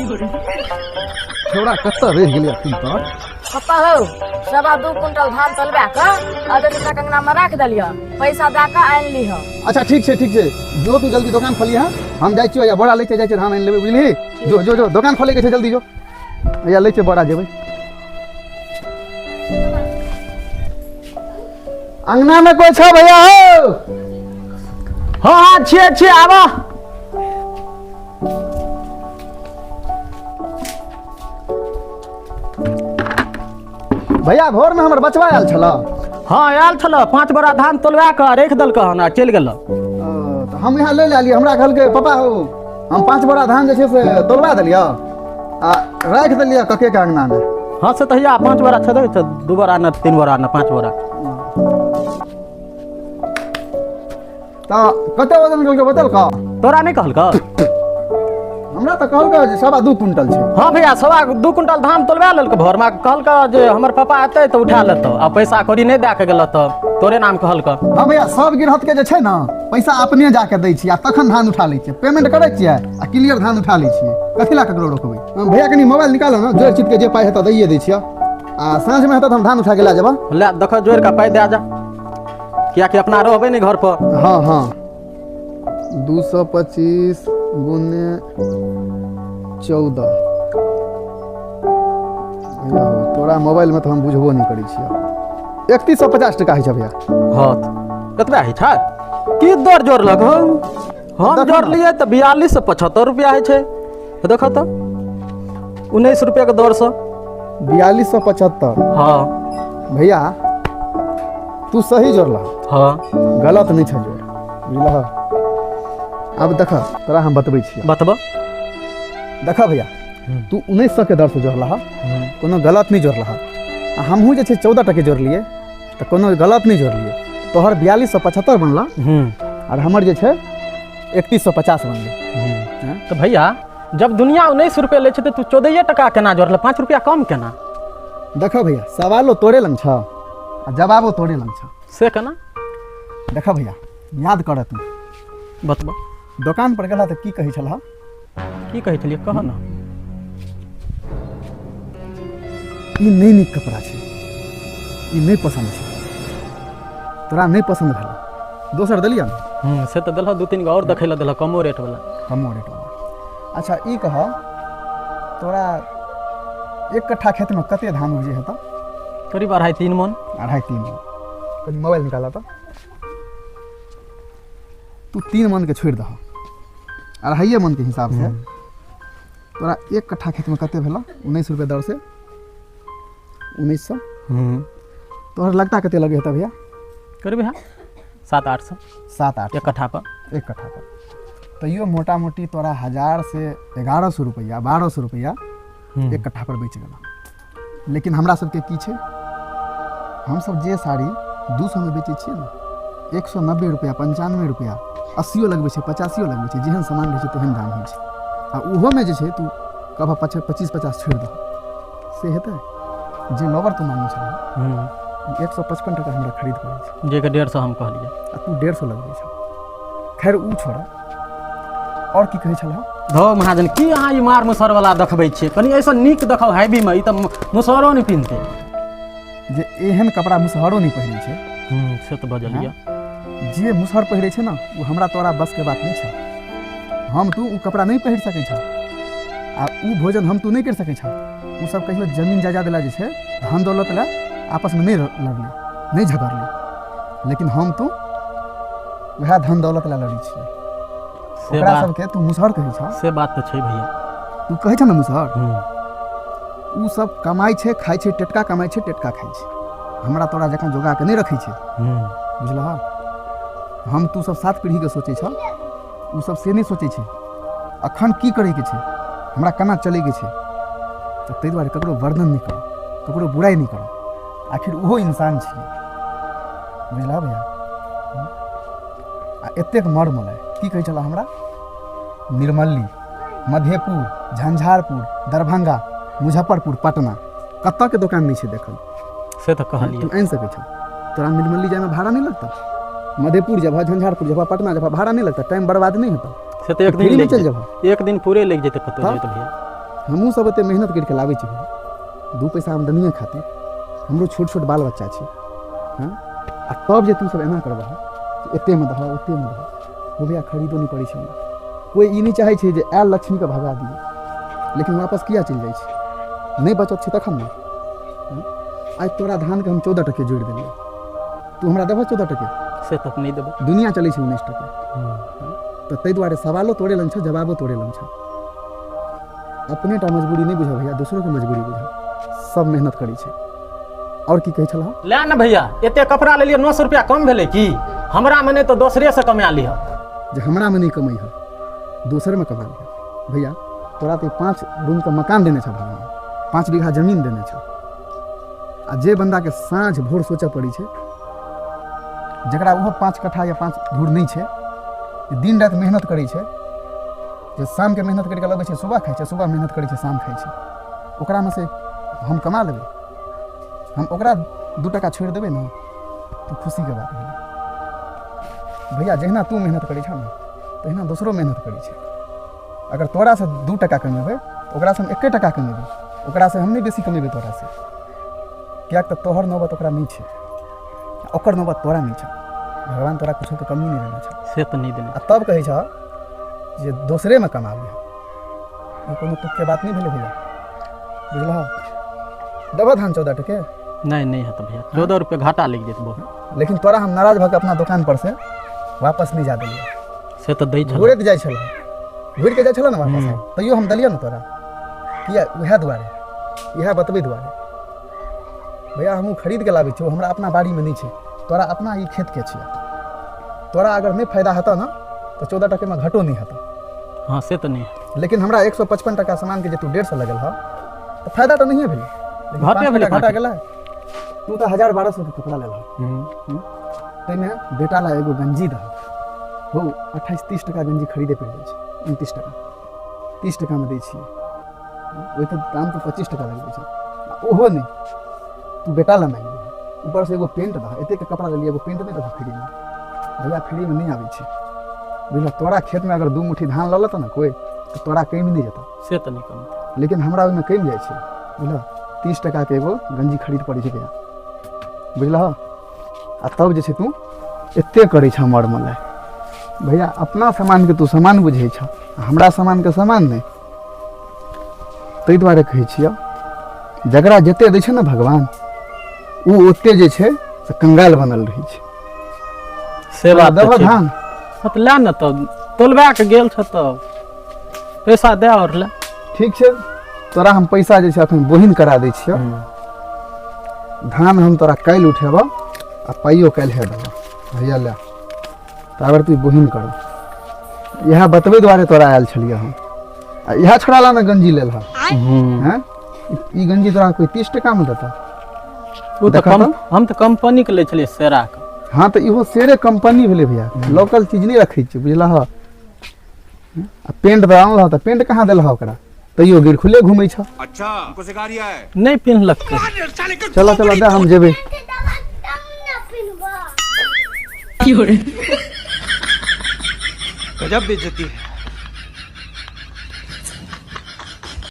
छोड़ा कत्ता रह गेलिया तुम तो पप्पा हो 2.25 क्विंटल धान तलबा के अदर के कंगना में रख दलिया पैसा दे के आन ली हो। अच्छा ठीक छै जो तू जल्दी दुकान खोलिए हम जाइ छियो या बड़ा ले के जाइ छै धान आन लेबै बुझली जो दुकान खोले के छै जल्दी जो या ले छै बड़ा जेबै अंगना में कोई छ भैया हो हाँ छिए आवा भैया घर में हमर बचवा आयल छला। हाँ आयल छल 5 बोरा धान तोलवा के रख दलक हन चल गेल तो हम यहाँ ले लिया हमरा कहलकै पापा हो हम 5 बोरा धान जे छै से तोलवा देलिया आ रख देलिया कके के अंगना में। हाँ से तहिया 5 बोरा छ 2 बोरा न 3 बोरा न 5 बोरा तो कते वजन कहलकै बतल का तोरा नहीं कहलक हमरा तो कहलकै 2.25 क्विंटल छै। हाँ भैया 2.25 क्विंटल धान तोलवा लेलक भर में कहलक जे हमर पापा एतै तो उठा लेतो आ पैसा कौड़ी नहीं दे के गेल तो तोरे नाम कहलक। हाँ भैया सब गिरहत के जे छै ना पैसा अपने जाके दै छी आ तखन धान उठा लै छियै पेमेंट करै छियै आ क्लियर धान उठा लै छियै कथि ला ककरो रोकबै। भैया कनी मोबाइल निकालो ना जोड़ चित के जे पाइ हेतै दैये दै छियै आ साँझ में हेतै त हम धान उठा के ला जेबा ले देख जोड़ के पाइ दे जा किया कि अपना रहबे नहीं घर पर। हाँ हाँ 225 गुने 14 भैया हो तोरा मोबाइल में तो हम बुझबो नहीं करै छियै 3150 टका है छै भैया। हाँ कतबा है छै की दर जोड़लक हम जोड़ लिए तो 4275 रुपया है छै देख तो 19 रुपया के दर से 4275। हाँ भैया तू सही जोड़ला हाँ गलत नहीं छै जोड़ बुझलह। अब देख तोरा हम बतबै छियै बतबा देख भैया तू 1900 के दर से जोड़ला कोनो गलत नहीं जोड़ला आ हमहूँ जे छै 14 टके जोड़लिए तो कोनो गलत नहीं जोड़लिए तोहर 4275 बनला और हमर जे छै 3150 बनलै। तो भैया जब दुनिया 19 रुपये ले तो तू 14 टका केना जोड़ल 5 रुपया कम केना। देख भैया सवालो तोरे लंग छ आ जवाबो तोरे लंग छ से केना देख भैया याद कर तू बतबा दुकान पर गेला तो की कहै छलह की कहै छलिए कह ना ई नहीं नीक कपड़ा छै ई नहीं पसंद छै तोरा नहीं पसंद भेल दोसर देलिया ना से तो दिल 2-3 गो और देखै ला दिल कमो रेट वाला अच्छा ई कह तोरा 1 कट्ठा खेत में कते धान उपजे हेता करीब 2.5-3 मन 2.5-3 मन कनी मोबाइल निकाला तो तू 3 मन के छोड़ दह 2.5 मन के हिसाब से तोरा 1 कट्ठा खेत में कते भेला 19 रुपये दर से 1900 तोहर लगता कते लगे हेता भैया करीब है 700-800 7-8 1 कट्ठा पर तैयो मोटा मोटी तोरा 1000 से 1100 रुपया 1200 रुपया 1 कट्ठा पर बेच गेला। लेकिन हमरा सबके की छै हम सब जे साड़ी 200 में बेचै छियै ना 190 रुपया 95 रुपया 80 लगबै छै 85 लगबै छै जेहन सामान रहै छै तेहन दाम होइ छै आ उहो में जे छै तू कब 25-50 छोड़ दह से हेतै जे लवर तू मांगै छ 155 टका हमरा खरीद पड़ै छै जे के 150 हम कहलिए आ तू 150 लगबै छ। खैर ऊ छोड़ा और की कहै छलह धो महाजन की अहाँ ई मार मुसर वाला देखबै छियै कनी ऐसा नीक देखाओ हैवी में ई त मुसरो नहीं पिनते जे एहन कपड़ा मुसहरो नहीं पहिरै छै से तो बजलिया जे मुसहर पहिरै छै ना वो हमरा तोरा बस के बात नहीं छै हम तू ऊ कपड़ा नहीं पहिर सकै छ आ ऊ भोजन हम तू नहीं कर सकै छ ऊ सब कहियो जमीन जायदाद ला जे छै धन दौलत ला आपस में नहीं लड़ले नहीं झगड़ले लेकिन हम तू वह धन दौलत ला लड़ी छियै ओकरा सबके तू मुसहर कहै छ से बात तो छै भैया तू कहै छ ना मुसहर ऊ सब कमाई छै खाइ छै टेटका कमाई छै टेटका खाइ छै हमरा तोरा जखन जोगा के नहीं रखै छै बुझलह। हम तू सब 7 पीढ़ी के सोचै छ ऊ सब से नहीं सोचै छै अखन की करे के छै हमरा केना चले के छै तो ताहि दुआरे ककरो वर्णन नहीं करो ककरो बुराई नहीं करो आखिर ओहो इंसान छियै बुझलह भैया। आ एतेक मर मलाय की कहै छला हमरा निर्मली मधेपुर झंझारपुर दरभंगा मुजफ्फरपुर पटना कत्ता के दुकान नहीं छै देखल से तो कहलिए तू आनि सकै छ तोरा निर्मली जाए में भाड़ा नहीं लगता मधेपुर जब झंझारपुर जब पटना जब भाड़ा नहीं लगता टाइम बर्बाद नहीं होता से तो एक दिन चल जब एक दिन पूरे लग जेते कतो जेते भैया हमहूँ सब एते मेहनत करके लाबै छी भैया, 2 पैसा आमदनिए खातिर। हमरो छोट छोट बाल बच्चा छै। हाँ आ तब जे तू सब एना करबह एते में दह ओते में दह, वो भैया खरीदो नहीं पड़ै छै हमरा। कोई ई नहीं चाहे छै जे आयल लक्ष्मी के भगा दिए, लेकिन वापस किया चलि जाइ छै? नहीं बचत छै तखन ने। आज तोरा धान के हम 14 टके जोड़ि देलियै, तू हमरा देबह 14 टके? से तक नहीं देबो। दुनिया चलै छै 19 टके। तो ताहि दुआरे सवालो तोरे लंग छ, जवाबो तोरे लंग छ। अपने टा मजबूरी नहीं बुझ भैया, दूसरों के मजबूरी बुझ। सब मेहनत करै छै। और की कहै छलह? ले न भैया, एते कपड़ा लेलिए 900 रुपया कम भेलै की? हमरा में नहीं तो दोसरे से कमा लिह। जे हमरा में नहीं कमाई है दोसर में कमा लिह। भैया तोरा तो 5 रूम का मकान देने छ भगवान, 5 बीघा जमीन देने छ। आ जे बंदा के साँझ भोर सोचऽ पड़ी छै, जकरा ओहो 5 कट्ठा या 5 धूर नहीं छै, दिन रात मेहनत करै छै, जे शाम के मेहनत करके लगे छै सुबह खाइ छै, सुबह मेहनत करै छै शाम खाइ छै, ओकरा में से हम कमा लेबै। हम ओकरा 2 टका छोड़ि देबै ने तो खुशी के बात भेलै। भैया जहिना तू मेहनत करै छ ने तहिना दोसरो मेहनत करै छै। अगर तोरा से 2 टका कमेबै ओकरा से हम 1 टका कमेबै, ओकरा से हम नहीं बेसी कमेबै तोरा से, कियाक तऽ तोहर नौबत ओकरा नहीं छै, ओकर नौबत तोरा नहीं छै। भगवान तोरा कुछो के कमी नहीं देने छै। से तो नहीं देने। आ तब कहै छ जे दोसरे में कमा ले, ई कोनो तुक के बात नहीं भेलै भैया, बुझलह? देबह धान 14 टके? नहीं है तो भैया 14 रुपये घाटा लग जेत बहुत। लेकिन तोरा हम नाराज भऽ के अपना दुकान पर से वापस नहीं जा देलियै। से तो दै छल, घुरैत जाइ छलह, घुरि के जाइ छलह ने वापस, तैयो हम देलियै ने तोरा। किया? उएह दुआरे, इएह बतबै दुआरे। भैया हमहूँ खरीद के लाबै छियौ, हमरा अपना बाड़ी में नहीं छै, तोरा अपना ई खेत के छियै। तोरा अगर नहीं फायदा हेतौ ना तो 14 टके में घटो नहीं हेतौ। हाँ से तो नहीं। लेकिन हमरा 155 टका सामान के जे तू 150 लगल ह तो फायदा तो नहीं भेलै, घाटे भेलै। घाटा गेलै। तू तो 1000-1200 के कपड़ा लेलह, ताहिमे बेटा ला एगो गंजी दह हो 28-30 टका गंजी खरीदे पड़ि जाइ छै, 29 टका 30 टका में दै छियै। ओहि तऽ दाम तो 25 टका लगबै छै। ओहो नहीं तू बेटा ला मांगि दह, ऊपर से एगो पेंट दह, एते के कपड़ा लेलियै, एगो पेंट नहीं दह फ्री में। भैया फ्री में नहीं आबै छै, बुझल? तोरा खेत में अगर 2 मुट्ठी धान लऽ लेतौ ना कोई तो तोरा कम नहीं जेतौ। से तो नहीं कम, लेकिन हमरा ओहिमे कम जाइ छै, बुझल? 30 टका के एगो गंजी खरीद पड़ै छै भैया, बुझलह? आ तब जे छै तू एते करै छ हमर मलाई। भैया अपना सामान के तू सामान बुझै छ, हमरा सामान के सामान नहीं। ताहि दुआरे कहै छियै जकरा जते दै छै ने भगवान, ओ ओते जे छै से कंगाल बनल रहै छै। से बात देबह धान? हाँ तो ले न, तो तोलबा के गेल छ तो पैसा दे और ले। ठीक छै, तोरा हम पैसा जे छै अखन बोहिन करा दै छियै। धान हम तोरा काल्हि उठेबह आ पाइयो काल्हि हे देबह। भैया ले ताबर तू बोहिन करो, इएह बतबै दुआरे तोरा आयल छलियै हम। आ इएह छोड़ा ला ने गंजी लेल हैं, ई गंजी तोरा कोई 30 टका में देता? वो तो हम तो कंपनी के ले छलिए सेरा के। हाँ तो इहो शेरे कंपनी भेलै भैया, लोकल चीज नहीं रखै छै, बुझलह? आ पेंट दऽ आनलह तऽ पेंट कहाँ देलह ओकरा, तैयो गिर खुले घूमै छ। अच्छा हमको सिखा रिया है। नहीं पिन्हलक। चलो चलो दे हम जेबै। गजब बेइज्जती है।